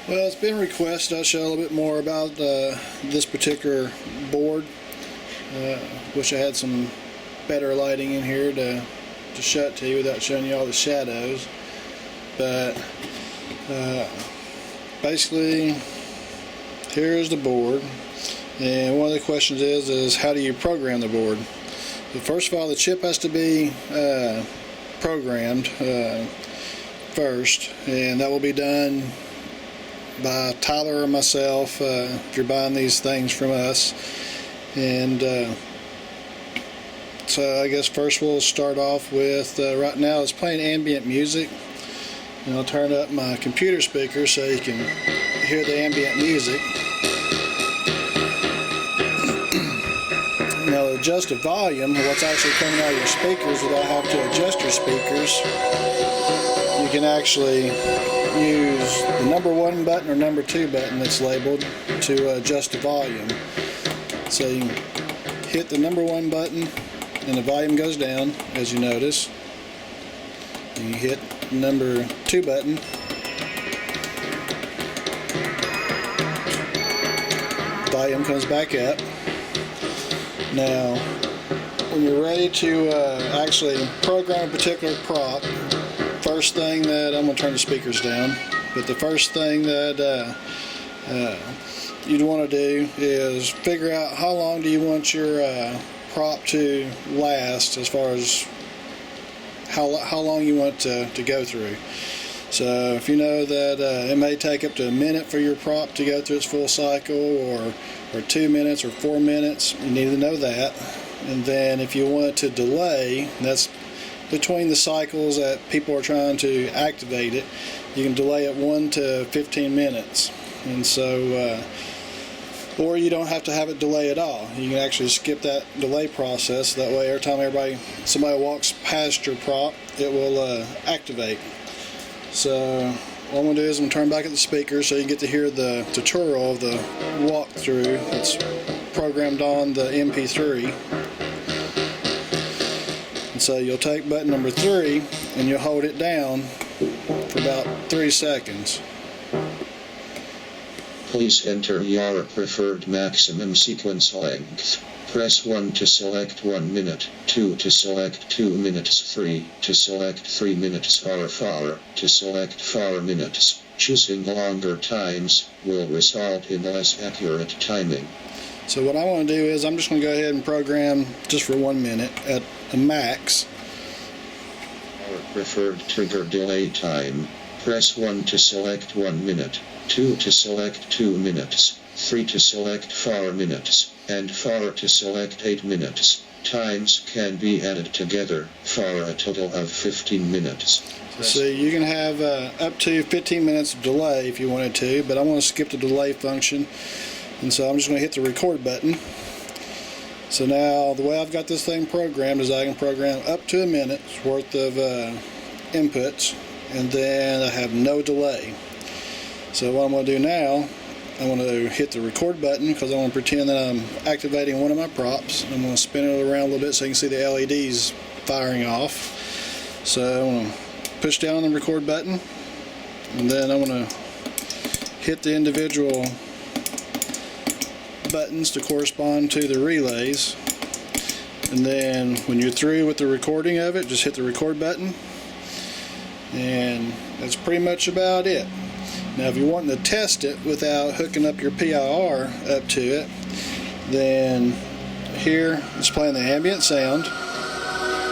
Well, it's been requested I show a little bit more about this particular board. Wish I had some better lighting in here to show it to you without showing you all the shadows. But basically, here's the board. And one of the questions is how do you program the board? So first of all, the chip has to be programmed first, and that will be done by Tyler or myself if you're buying these things from us. And so I guess first we'll start off with right now it's playing ambient music, and I'll turn up my computer speaker so you can hear the ambient music. Now to adjust the volume, what's actually coming out of your speakers without having to adjust your speakers, you can actually use the number 1 button or number 2 button that's labeled to adjust the volume. So you hit the number 1 button and the volume goes down, as you notice. And you hit the number 2 button, volume comes back up. Now when you're ready to actually program a particular prop, first thing that I'm going to turn the speakers down, but the first thing that you'd want to do is figure out how long do you want your prop to last, as far as how long you want to go through. So if you know that it may take up to a minute for your prop to go through its full cycle, or 2 minutes or 4 minutes, you need to know that. And then if you want it to delay, that's between the cycles that people are trying to activate it, you can delay it 1 to 15 minutes. And so or you don't have to have it delay at all. You can actually skip that delay process. That way every time somebody walks past your prop, it will activate. So what I'm going to do is I'm going to turn back at the speaker so you can get to hear the tutorial of the walkthrough that's programmed on the MP3. And so you'll take button number 3 and you'll hold it down for about 3 seconds. Please enter your preferred maximum sequence length. Press 1 to select 1 minute, 2 to select 2 minutes, 3 to select 3 minutes, or 4 to select 4 minutes. Choosing longer times will result in less accurate timing. So what I want to do is I'm just going to go ahead and program just for 1 minute at a max. Our preferred trigger delay time. Press 1 to select 1 minute, 2 to select 2 minutes, 3 to select 4 minutes, and 4 to select 8 minutes. Times can be added together for a total of 15 minutes. So you can have up to 15 minutes of delay if you wanted to, but I want to skip the delay function, and so I'm just going to hit the record button. So now the way I've got this thing programmed is I can program up to a minute's worth of inputs, and then I have no delay. So what I'm going to do now, I'm going to hit the record button because I want to pretend that I'm activating one of my props. I'm going to spin it around a little bit so you can see the LEDs firing off. So I'm going to push down the record button, and then I'm going to hit the individual buttons to correspond to the relays. And then when you're through with the recording of it, just hit the record button, and that's pretty much about it. Now if you're wanting to test it without hooking up your PIR up to it, then here it's playing the ambient sound.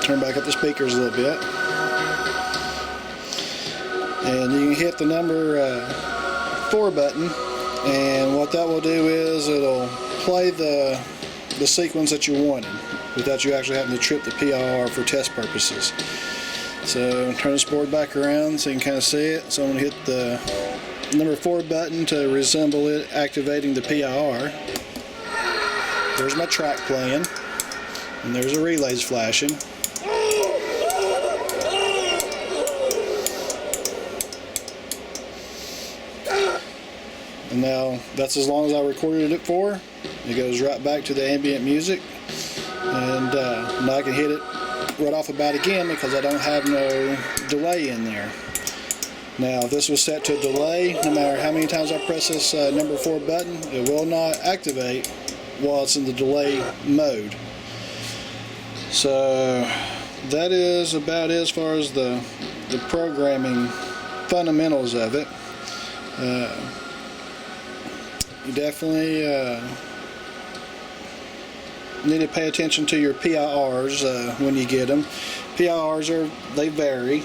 Turn back up the speakers a little bit, and you can hit the number 4 button, and what that will do is it'll play the sequence that you wanted without you actually having to trip the PIR for test purposes. So turn this board back around so you can kind of see it. So I'm going to hit the number 4 button to resemble it activating the PIR. There's my track playing, and there's the relays flashing. And now that's as long as I recorded it for. It goes right back to the ambient music, and now I can hit it right off the bat again because I don't have no delay in there. Now, if this was set to a delay, no matter how many times I press this number 4 button, it will not activate while it's in the delay mode. So that is about it as far as the programming fundamentals of it. You definitely need to pay attention to your PIRs when you get them. PIRs they vary,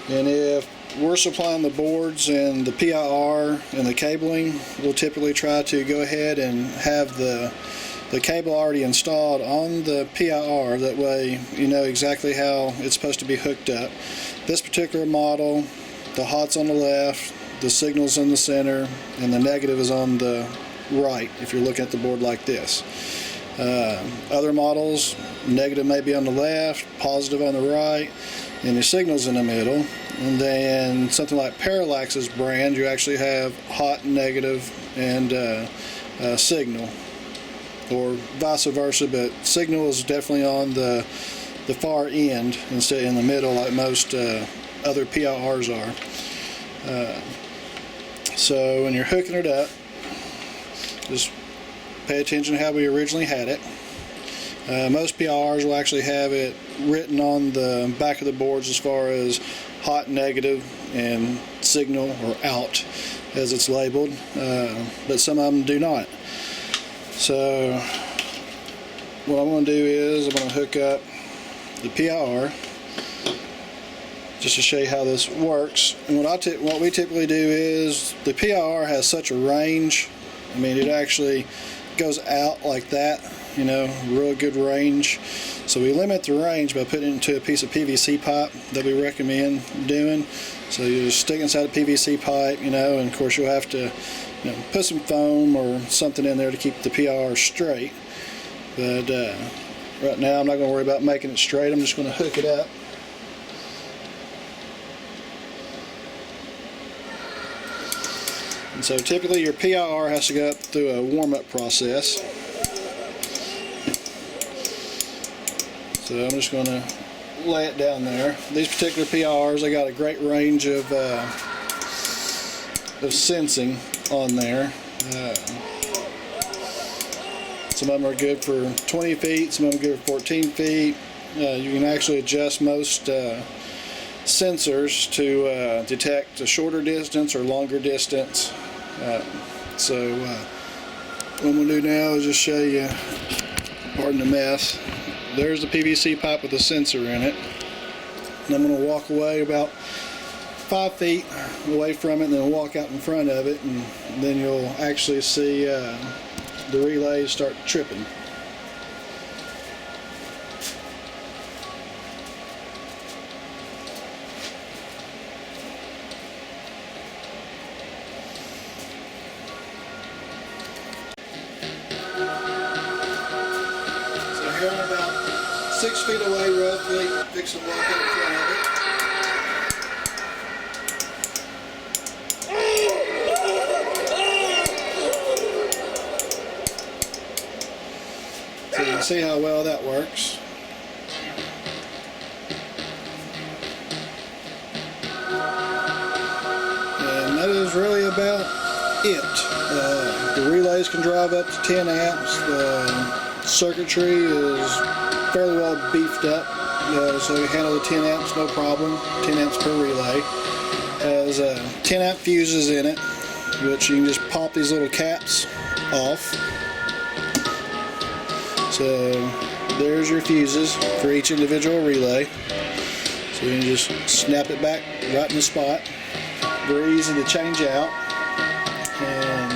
and if we're supplying the boards and the PIR and the cabling, we'll typically try to go ahead and have the cable already installed on the PIR. That way you know exactly how it's supposed to be hooked up. This particular model, the hot's on the left, the signal's in the center, and the negative is on the right if you're looking at the board like this. Other models, negative may be on the left, positive on the right, and your signal's in the middle. And then something like Parallax's brand, you actually have hot, negative, and signal, or vice versa, but signal is definitely on the far end instead in the middle like most other PIRs are. So when you're hooking it up, just pay attention to how we originally had it. Most PIRs will actually have it written on the back of the boards as far as hot, negative, and signal or out as it's labeled, but some of them do not. So what I'm going to do is I'm going to hook up the PIR just to show you how this works. And what we typically do is the PIR has such a range. I mean, it actually goes out like that, you know, real good range. So we limit the range by putting it into a piece of PVC pipe that we recommend doing. So you just stick inside a PVC pipe, you know, and of course you'll have to, you know, put some foam or something in there to keep the PIR straight. But right now I'm not going to worry about making it straight. I'm just going to hook it up. And so typically your PIR has to go up through a warm-up process. So I'm just going to lay it down there. These particular PIRs, they got a great range of sensing on there. Some of them are good for 20 feet, some of them are good for 14 feet. You can actually adjust most sensors to detect a shorter distance or longer distance. So what I'm going to do now is just show you, pardon the mess, there's the PVC pipe with a sensor in it. And I'm going to walk away about 5 feet away from it and then walk out in front of it, and then you'll actually see the relays start tripping. So here I'm about 6 feet away roughly, fix to walk out in front of it. So you can see how well that works. And that is really about it. The relays can drive up to 10 amps. The circuitry is fairly well beefed up, so you handle the 10 amps no problem. 10 amps per relay. Has 10 amp fuses in it, which you can just pop these little caps off. So there's your fuses for each individual relay. So you can just snap it back right in the spot. Very easy to change out. And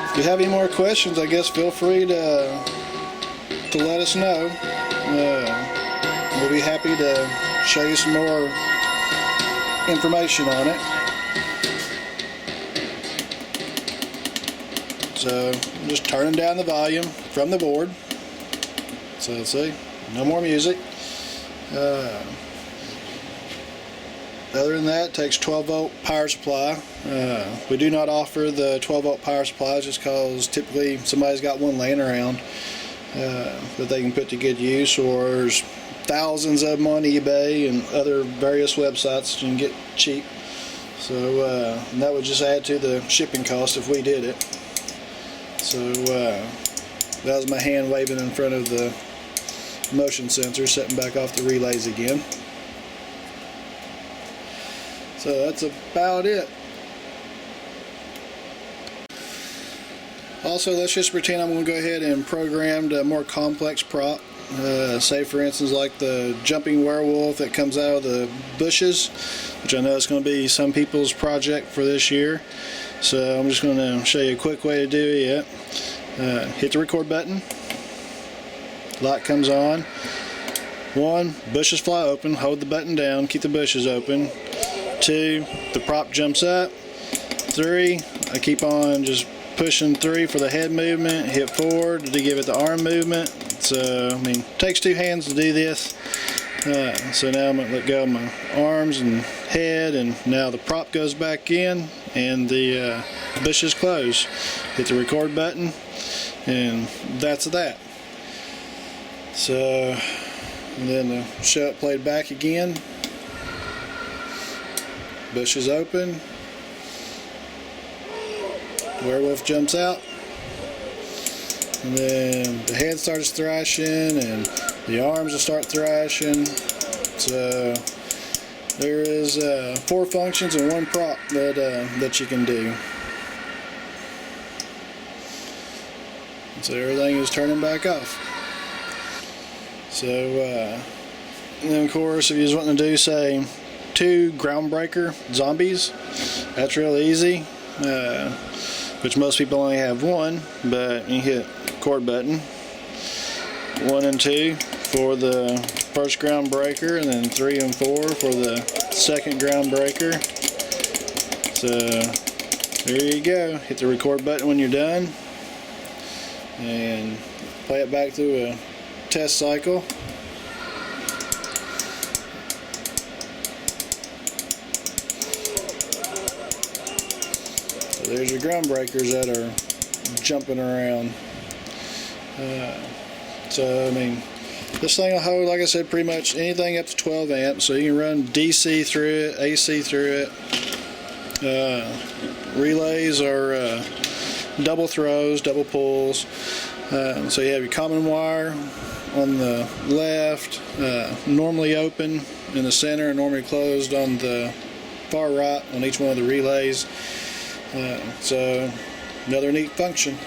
if you have any more questions, I guess feel free to let us know. We'll be happy to show you some more information on it. So I'm just turning down the volume from the board. So let's see, no more music. Other than that, it takes 12 volt power supply. We do not offer the 12 volt power supplies just because typically somebody's got one laying around that they can put to good use, or there's thousands of them on eBay and other various websites you can get cheap. So that would just add to the shipping cost if we did it. So that was my hand waving in front of the motion sensor, setting back off the relays again. So that's about it. Also, let's just pretend I'm going to go ahead and program a more complex prop. Say for instance like the jumping werewolf that comes out of the bushes, which I know is going to be some people's project for this year. So I'm just going to show you a quick way to do it. Hit the record button, light comes on. 1, bushes fly open, hold the button down, keep the bushes open. 2, the prop jumps up. 3, I keep on just pushing 3 for the head movement, hit 4 to give it the arm movement. So, I mean, it takes 2 hands to do this. So now I'm going to let go of my arms and head, and now the prop goes back in and the bushes close. Hit the record button, and that's that. So, and then the show it played back again. Bushes open. Werewolf jumps out. And then the head starts thrashing and the arms will start thrashing. So there is 4 functions and 1 prop that you can do. So everything is turning back off. So and then of course if you just want to do say 2 groundbreaker zombies, that's real easy. Which most people only have 1, but you hit record button, 1 and 2 for the first ground breaker, and then 3 and 4 for the second ground breaker. So there you go. Hit the record button when you're done and play it back through a test cycle. So there's your ground breakers that are jumping around. So I mean, this thing will hold, like I said, pretty much anything up to 12 amps. So you can run DC through it, AC through it. Relays are double throws, double pulls. So you have your common wire on the left, normally open in the center and normally closed on the far right on each one of the relays. So another neat function.